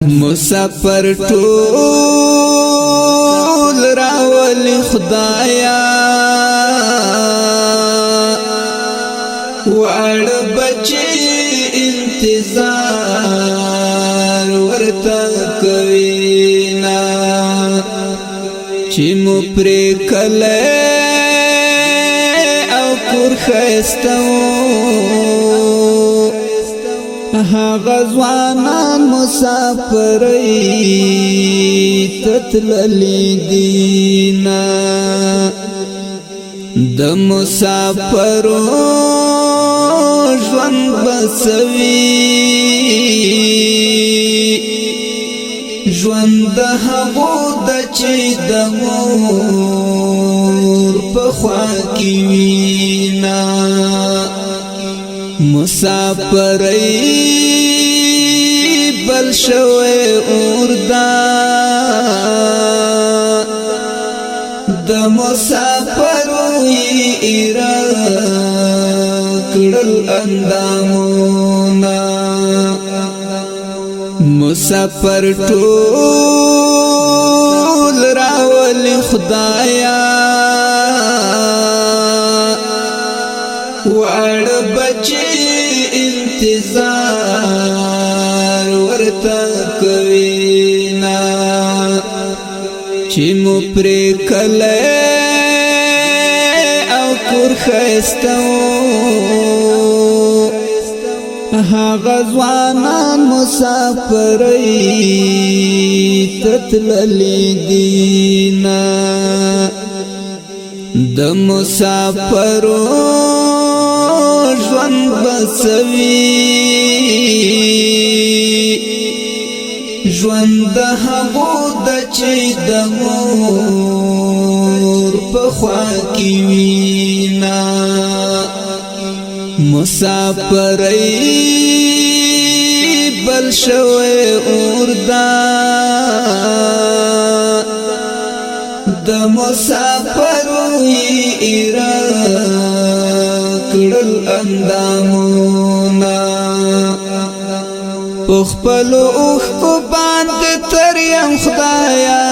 مسافر ټول راولي خدایا وړ بچي انتظار ورته کوينا چې مو پرې کله او کور خستو غزوانان مسافرۍ تتللی دینا د مسافرو ژوند بسوي ژوند د هغو د چې د مور په خوا کې وینا مسافرۍ بل شوی اوردا د مسافروي کړل اندامونه مسافر ټول راولي خدایا وړ بچي انتظار ورته کوينا چې مو پرې کله او کور خستو غزوانان مسافرۍ تتللی دینا د مسافرو ژوند بسوي ژوند د هغو د چې د مور په خوا کې وینا مسافرۍ بل شوی اوردا د مسافروي کړل اندامونه خپل اوخ کو باندې تر یم خدایا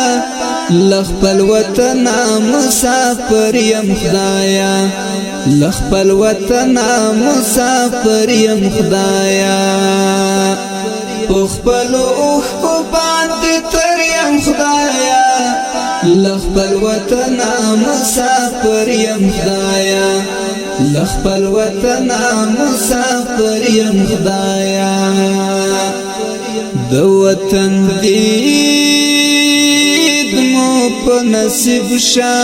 لخپل وطن مسافر یم خدایا لخپل وطن مسافر یم خدایا خپل اوخ کو باندې تر یم خدایا لخپل وطن مسافر یم خدایا لخپل وطن مسافر یم خدایا د وطن دید مو په نصیب شا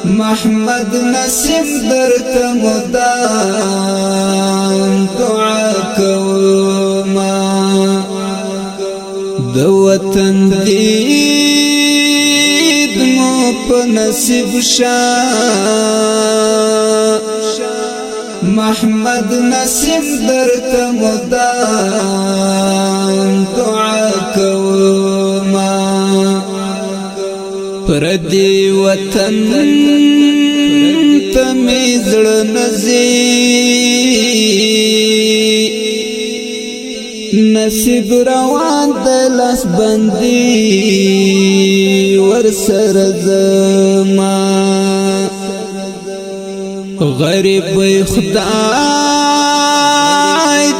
محمد نصیب درته مدام دعا کوما د وطن دید مو په نصیب شا محمد نصیب درته مدام دعا کوما پردی وطن ته مې زړه نزي نصیب روان د لاس بندي ورسره زما غریب خدای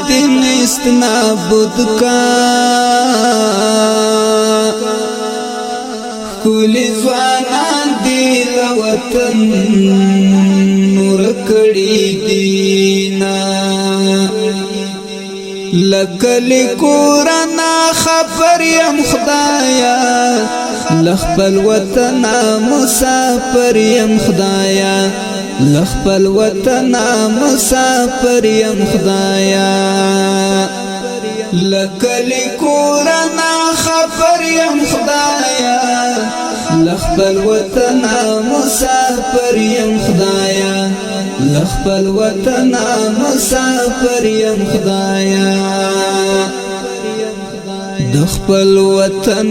دې نست نابود کا کلی ځوانان دې له وطن نور کړي دینا لکلی کورنا خبر یم خدایا لخپل وطن مسافر یم خدایا لخپل وطن مسافر یم خدایا لکلی کورنا خبر یم خدایا لخپل وطن مسافر یم خدایا لخپل وطن مسافر یم خدایا د خپل وطن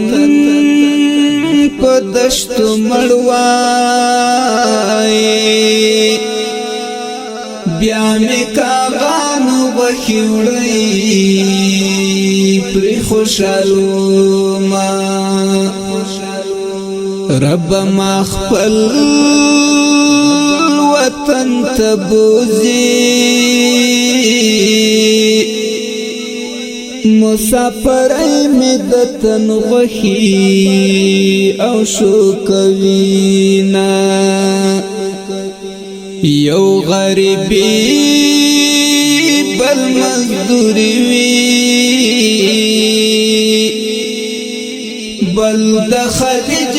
په دشت مړوای بیا می کاغانو بخیوڑی پری خوشالو ما رب ما خپل وطن تبوزی مسافرای می دتن غخی او شو کوینا یو غریبی بل مزدوری وی بل د خلیج